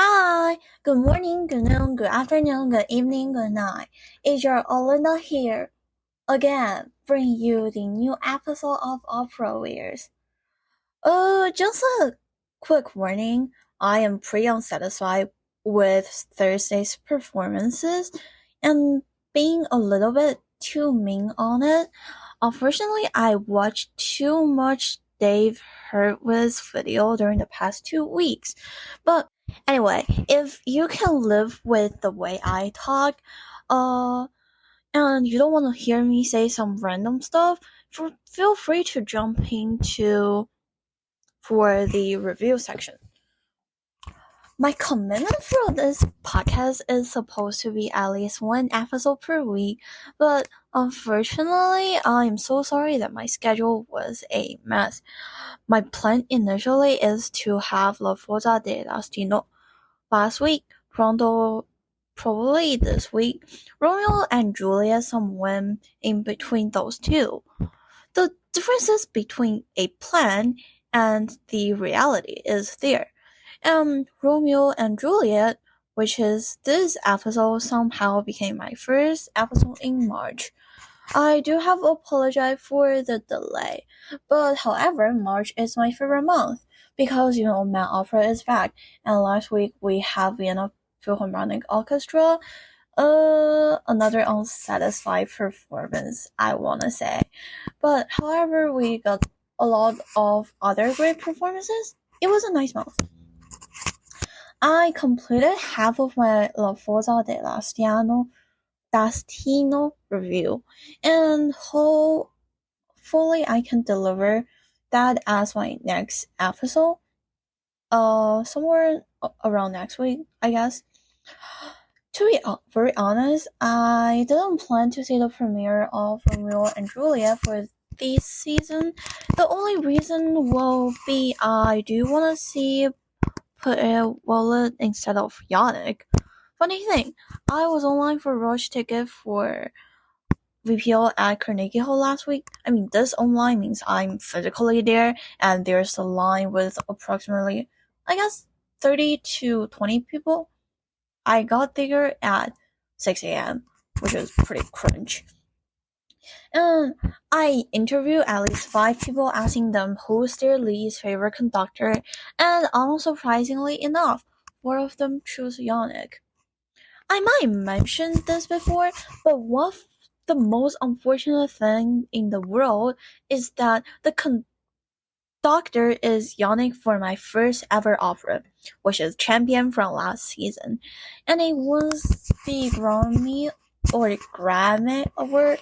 Hi, good morning, good noon, good afternoon, good evening, good night. It's your Olinda here, again, bringing you the new episode of Opera Wears. Just a quick warning, I am pretty unsatisfied with Thursday's performances and being a little bit too mean on it. Unfortunately, I watched too much Dave Hurwitz's video during the past 2 weeks. But anyway, if you can live with the way I talk, and you don't want to hear me say some random stuff, feel free to jump into for the review section. My commitment for this podcast is supposed to be at least one episode per week, but unfortunately, I'm so sorry that my schedule was a mess. My plan initially is to have La Forza del Destino last week, Pronto probably this week, Romeo and Juliet somewhere in between those two. The differences between a plan and the reality is there. Romeo and Juliet, which is this episode, somehow became my first episode in March. I do have apologized for the delay, but however, March is my favorite month because Met Opera is back, and last week we have Vienna Philharmonic Orchestra. Another unsatisfied performance, I wanna say. But however, we got a lot of other great performances. It was a nice month. I completed half of my La Forza del Destino review, and hopefully I can deliver that as my next episode, somewhere around next week, I guess. To be very honest, I didn't plan to see the premiere of Romeo and Juliet for this season. The only reason will be I do want to see Wallet instead of Yannick. Funny thing, I was online for rush ticket for VPL at Carnegie Hall last week. I mean, this online means I'm physically there, and there's a line with approximately, I guess, 30 to 20 people. I got there at 6 a.m., which is pretty cringe. And I interviewed at least 5 people asking them who's their least favorite conductor, and unsurprisingly enough, 4 of them chose Yannick. I might mention this before, but one of the most unfortunate thing in the world is that the conductor is Yannick for my first ever opera, which is Champion from last season, and it was the Grammy Award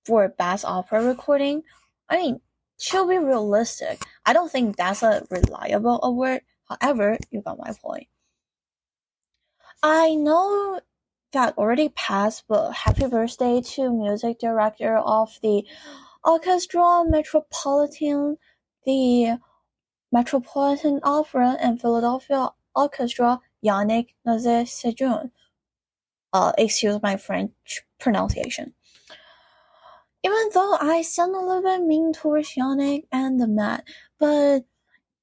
for Best Opera Recording. I mean, she'll be realistic. I don't think that's a reliable award. However, you got my point. I know that already passed, but happy birthday to music director of the Orchestra Metropolitan, the Metropolitan Opera and Philadelphia Orchestra, Yannick Nazar-Sejourne. Excuse my French pronunciation. Even though I sound a little bit mean towards Yannick and the Met, but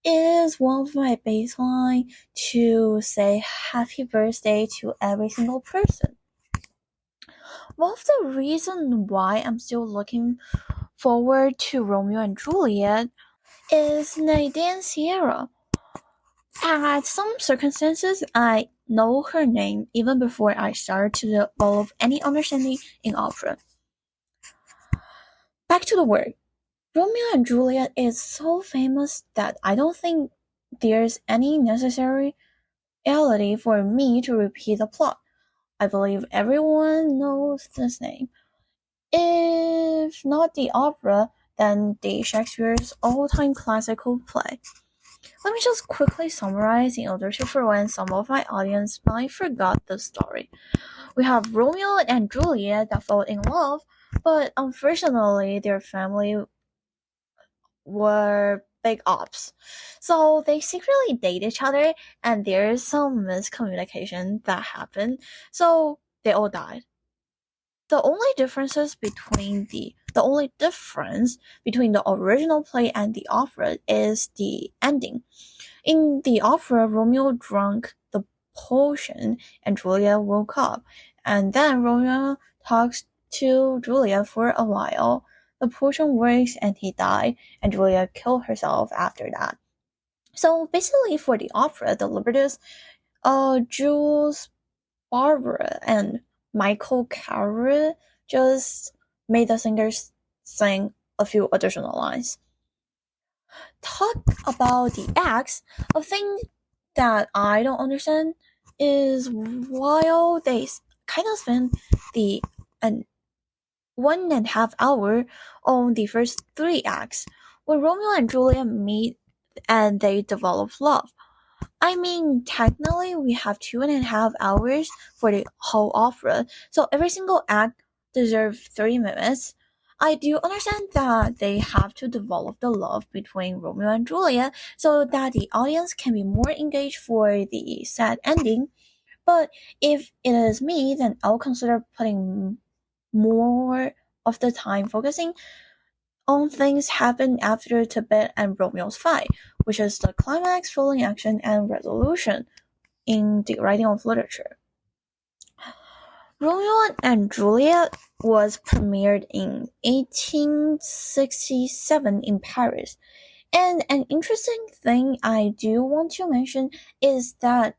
it is one of my baseline to say happy birthday to every single person. One of the reasons why I'm still looking forward to Romeo and Juliet is Nadine Sierra. At some circumstances, I know her name even before I started to develop any understanding in opera. Back to the work. Romeo and Juliet is so famous that I don't think there's any necessary reality for me to repeat the plot. I believe everyone knows this name. If not the opera, then the Shakespeare's all-time classical play. Let me just quickly summarize in order to prevent some of my audience might forget the story. We have Romeo and Juliet that fall in love, but unfortunately their family were big ops. So they secretly date each other, and there's some miscommunication that happened, so they all died. The only difference between the original play and the opera is the ending. In the opera, Romeo drank the potion and Juliet woke up. And then Romeo talks to Juliet for a while. The potion works and he died, and Juliet killed herself after that. So basically for the opera, the librettists, Jules Barbara and Michael Carey just made the singers sing a few additional lines. Talk about the acts, a thing that I don't understand is while they kind of spend the 1.5 hour on the first 3 acts, when Romeo and Juliet meet and they develop love. I mean, technically, we have 2.5 hours for the whole opera, so every single act deserves 30 minutes. I do understand that they have to develop the love between Romeo and Juliet so that the audience can be more engaged for the sad ending, but if it is me, then I'll consider putting more of the time focusing on things happen after Tibet and Romeo's fight, which is the climax, rolling action, and resolution in the writing of literature. Romeo and Juliet was premiered in 1867 in Paris, and an interesting thing I do want to mention is that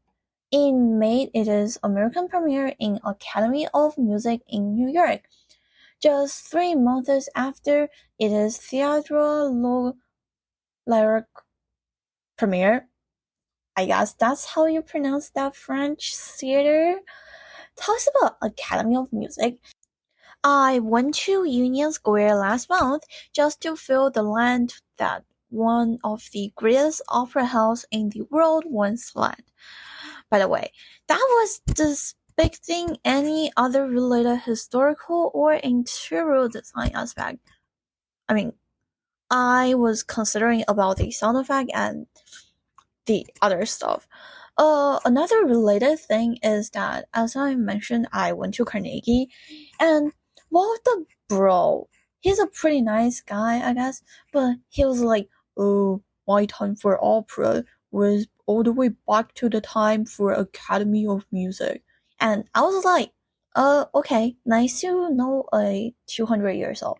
in May it is American premiere in Academy of Music in New York. Just 3 months after it is Theatre Lyric premiere. I guess that's how you pronounce that French theater. Talks about Academy of Music. I went to Union Square last month just to feel the land that one of the greatest opera house in the world once led. By the way, that was depicting any other related historical or interior design aspect. I mean, I was considering about the sound effect and the other stuff. Another related thing is that, as I mentioned, I went to Carnegie, and the bro, he's a pretty nice guy, I guess, but he was like, "Oh, my time for opera was all the way back to the time for Academy of Music," and I was like, okay, nice to know a 200 years old."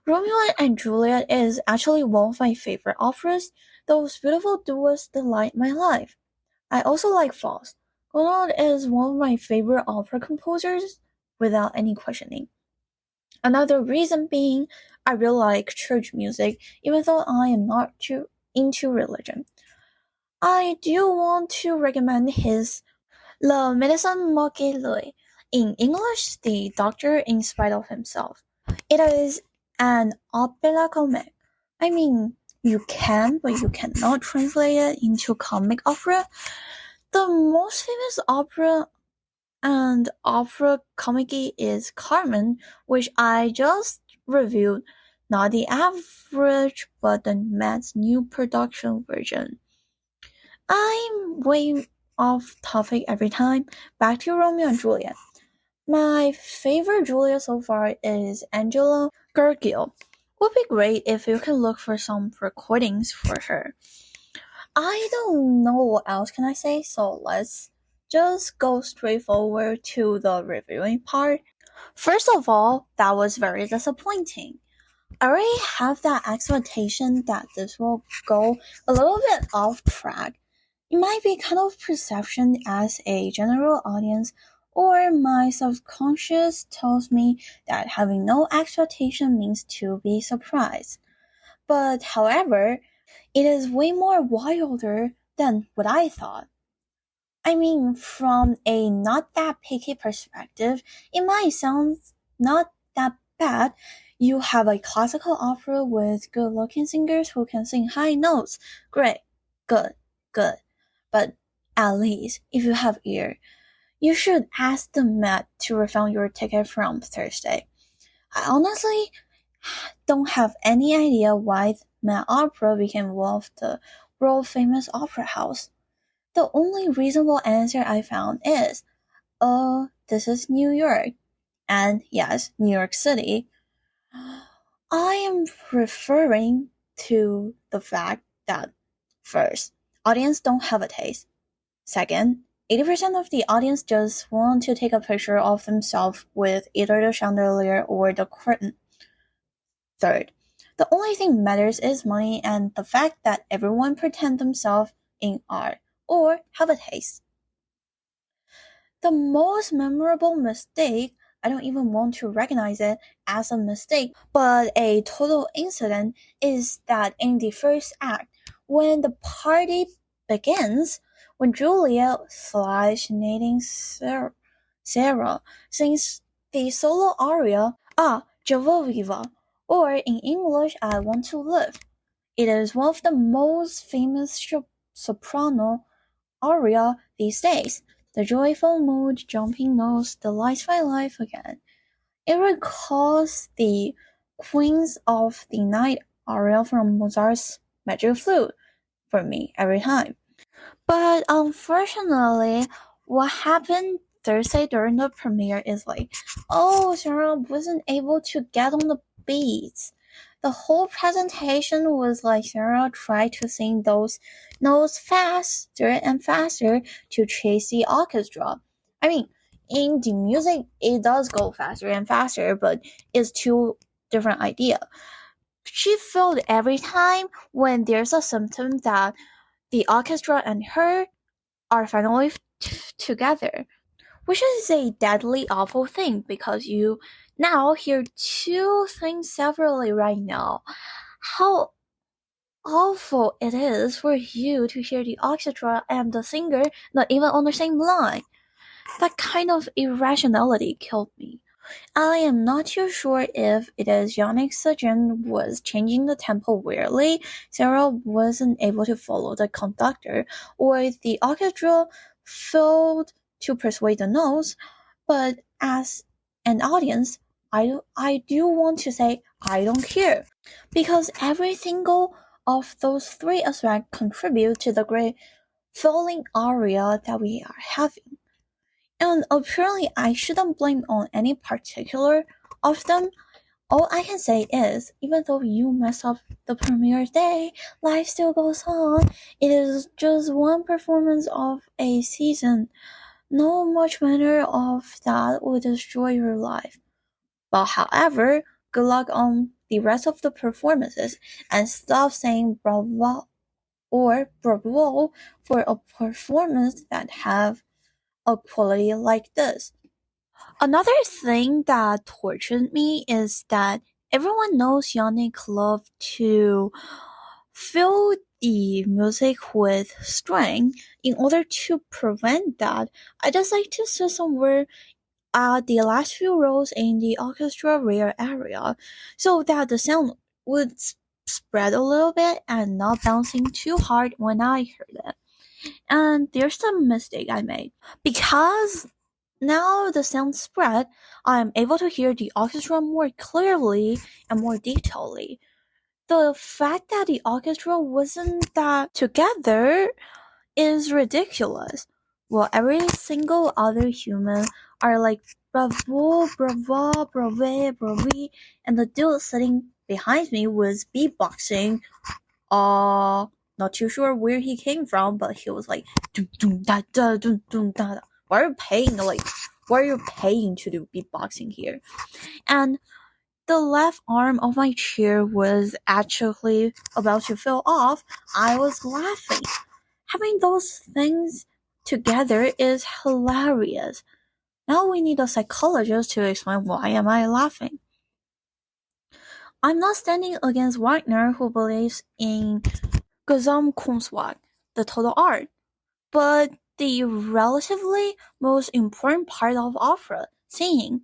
Romeo and Juliet is actually one of my favorite operas. Those beautiful duets delight my life. I also like Faust. Gounod is one of my favorite opera composers without any questioning. Another reason being, I really like church music, even though I am not too into religion. I do want to recommend his Le Médecin Moqué Lui, in English, The Doctor in Spite of Himself. It is an opera comique. I mean, you can, but you cannot translate it into comic opera. The most famous opera and opera comique is Carmen, which I just reviewed. Not the average, but the Met's new production version. I'm way off topic every time. Back to Romeo and Juliet. My favorite Juliet so far is Angela Gergil. Would be great if you can look for some recordings for her. I don't know what else can I say, so let's just go straight forward to the reviewing part. First of all, that was very disappointing. I already have that expectation that this will go a little bit off track. It might be kind of perception as a general audience, or my subconscious tells me that having no expectation means to be surprised. But however, it is way more wilder than what I thought. I mean, from a not that picky perspective, it might sound not that bad. You have a classical opera with good-looking singers who can sing high notes. Great. Good. But at least, if you have ear, you should ask the Met to refund your ticket from Thursday. I honestly don't have any idea why Met Opera became one of the world-famous opera house. The only reasonable answer I found is, this is New York. And yes, New York City. I am referring to the fact that, first, audience don't have a taste. Second, 80% of the audience just want to take a picture of themselves with either the chandelier or the curtain. Third, the only thing matters is money and the fact that everyone pretend themselves in art or have a taste. The most memorable mistake, I don't even want to recognize it as a mistake, but a total incident, is that in the first act, when the party begins, when Juliet/Nadine Sarah sings the solo aria, Je veux vivre, or in English, I Want to Live. It is one of the most famous soprano aria these days. The joyful mood, jumping notes, the lights my life again. It recalls the Queens of the Night aria from Mozart's Magic Flute for me every time. But unfortunately, what happened Thursday during the premiere is Sarah wasn't able to get on the beats. The whole presentation was Sarah tried to sing those notes faster and faster to chase the orchestra. I mean, in the music, it does go faster and faster, but it's two different ideas. She failed every time when there's a symptom that the orchestra and her are finally together, which is a deadly awful thing because you now hear two things separately right now. How awful it is for you to hear the orchestra and the singer not even on the same line. That kind of irrationality killed me. I am not too sure if it is Yannick's suggestion was changing the tempo weirdly, Sarah wasn't able to follow the conductor, or the orchestra failed to persuade the notes, but as an audience, I do want to say I don't care, because every single of those three aspects contribute to the great falling aria that we are having. And apparently I shouldn't blame on any particular of them. All I can say is, even though you mess up the premiere day, life still goes on. It is just one performance of a season. No much matter of that will destroy your life. But however, good luck on the rest of the performances, and stop saying bravo or bravo for a performance that have a quality like this. Another thing that tortured me is that everyone knows Yannick loved to fill the music with string. In order to prevent that, I just like to sit somewhere at the last few rows in the orchestra rear area so that the sound would spread a little bit and not bouncing too hard when I heard it. And there's the mistake I made. Because now the sound spread, I am able to hear the orchestra more clearly and more detailedly. The fact that the orchestra wasn't that together is ridiculous. Well, every single other human are like bravo, bravo, brave, bravi, and the dude sitting behind me was beatboxing. Not too sure where he came from, but he was like dum dum da da dum dum da da. Why are you paying to do beatboxing here? And the left arm of my chair was actually about to fall off. I was laughing. Having those things together is hilarious. Now we need a psychologist to explain why am I laughing. I'm not standing against Wagner, who believes in Gesamtkunstwerk, the total art, but the relatively most important part of opera, singing.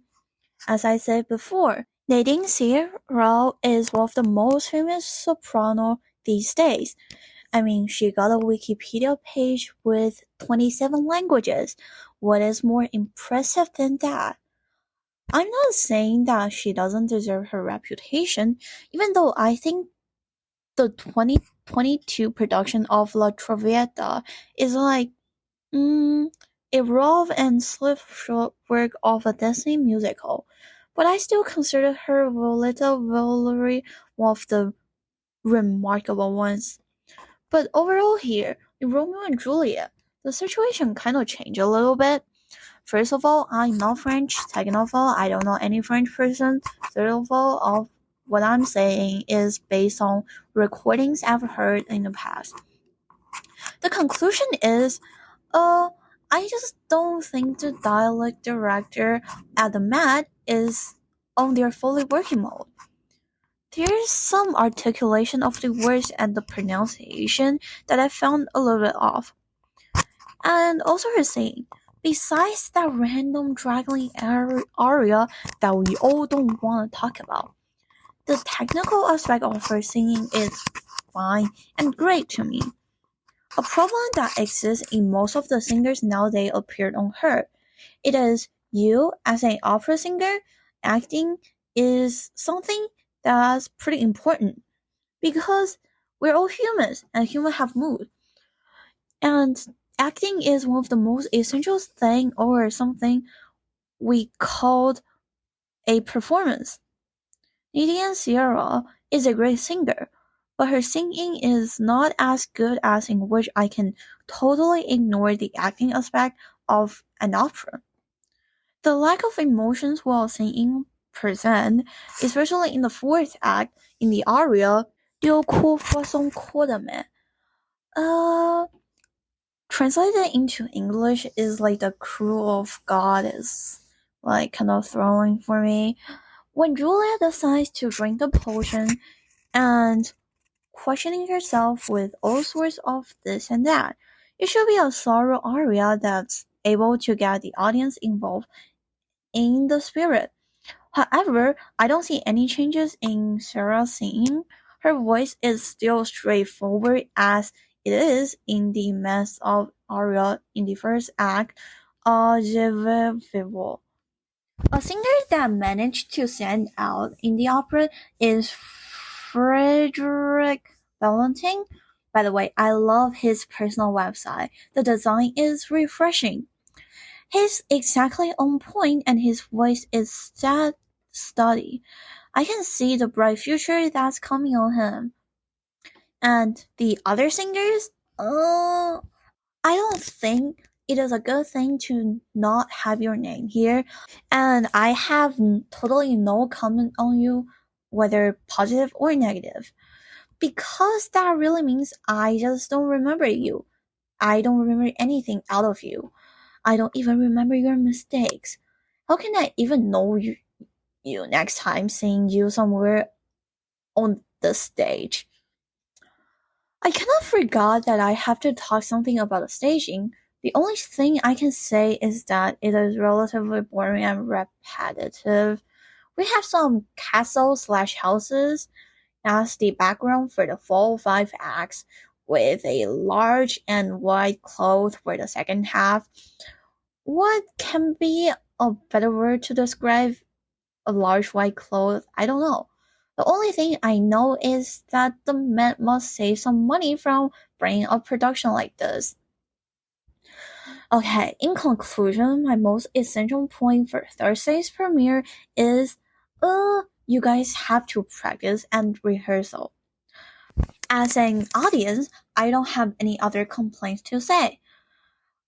As I said before, Nadine Sarah is one of the most famous soprano these days. I mean, she got a Wikipedia page with 27 languages. What is more impressive than that? I'm not saying that she doesn't deserve her reputation, even though I think the 2022 production of La Traviata is a rough and slipshod work of a Disney musical, but I still consider her Violetta Valerie one of the remarkable ones. But overall here, in Romeo and Juliet, the situation kind of changed a little bit. First of all, I'm not French. Second of all, I don't know any French person. Third of all, what I'm saying is based on recordings I've heard in the past. The conclusion is, I just don't think the dialect director at the Met is on their fully working mode. There's some articulation of the words and the pronunciation that I found a little bit off. And also her singing. Besides that random dragging aria that we all don't want to talk about, the technical aspect of her singing is fine and great to me. A problem that exists in most of the singers nowadays appeared on her. It is you, as an opera singer, acting is something that's pretty important because we're all humans and humans have mood. And acting is one of the most essential thing or something we called a performance. Nadine Sierra is a great singer, but her singing is not as good as in which I can totally ignore the acting aspect of an opera. The lack of emotions while singing present, especially in the fourth act, in the aria, "丢哭发送哭的美." Translated into English is like the crew of God is like kind of throwing for me. When Julia decides to drink the potion and questioning herself with all sorts of this and that, it should be a sorrow aria that's able to get the audience involved in the spirit. However, I don't see any changes in Sarah's singing. Her voice is still straightforward as it is in the Mass of aria in the first act, Je veux vivre. A singer that managed to stand out in the opera is Federick Ballentine. By the way, I love his personal website. The design is refreshing. He's exactly on point and his voice is steady. I can see the bright future that's coming on him. And the other singers, I don't think it is a good thing to not have your name here. And I have totally no comment on you, whether positive or negative. Because that really means I just don't remember you. I don't remember anything out of you. I don't even remember your mistakes. How can I even know you next time seeing you somewhere on the stage? I cannot forget that I have to talk something about the staging. The only thing I can say is that it is relatively boring and repetitive. We have some castles/houses as the background for the full 5 acts, with a large and white cloth for the second half. What can be a better word to describe a large white cloth? I don't know. The only thing I know is that the Met must save some money from bringing a production like this. Okay, in conclusion, my most essential point for Thursday's premiere is, you guys have to practice and rehearsal. As an audience, I don't have any other complaints to say.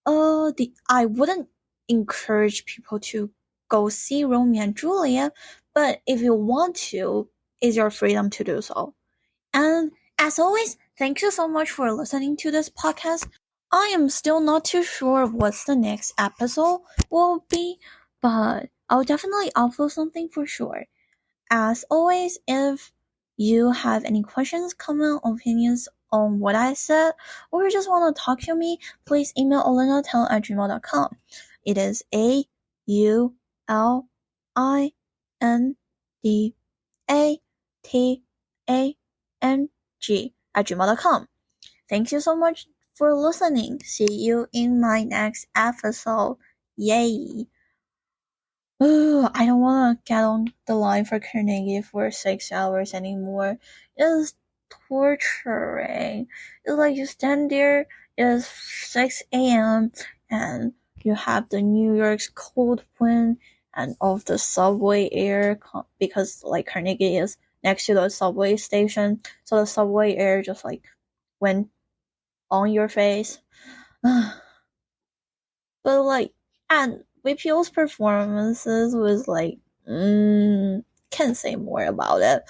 I wouldn't encourage people to go see Romeo and Juliet, but if you want to, it's your freedom to do so. And as always, thank you so much for listening to this podcast. I am still not too sure what's the next episode will be, but I'll definitely upload something for sure. As always, if you have any questions, comments, opinions on what I said, or just want to talk to me, please email olinatel@gmail.com. It is AULINDATANG@gmail.com. Thank you so much for listening. See you in my next episode. Yay! Ooh, I don't want to get on the line for Carnegie for 6 hours anymore. It's torturing. It's like you stand there, it's 6 a.m. and you have the New York's cold wind and of the subway air because like Carnegie is next to the subway station, so the subway air just like went on your face. But like, and VPO's performances was like, can't say more about it.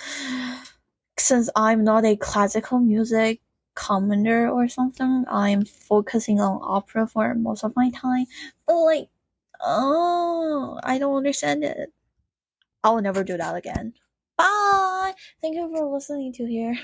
Since I'm not a classical music commenter or something, I'm focusing on opera for most of my time. But like, oh, I don't understand it. I'll never do that again. Bye! Thank you for listening to here.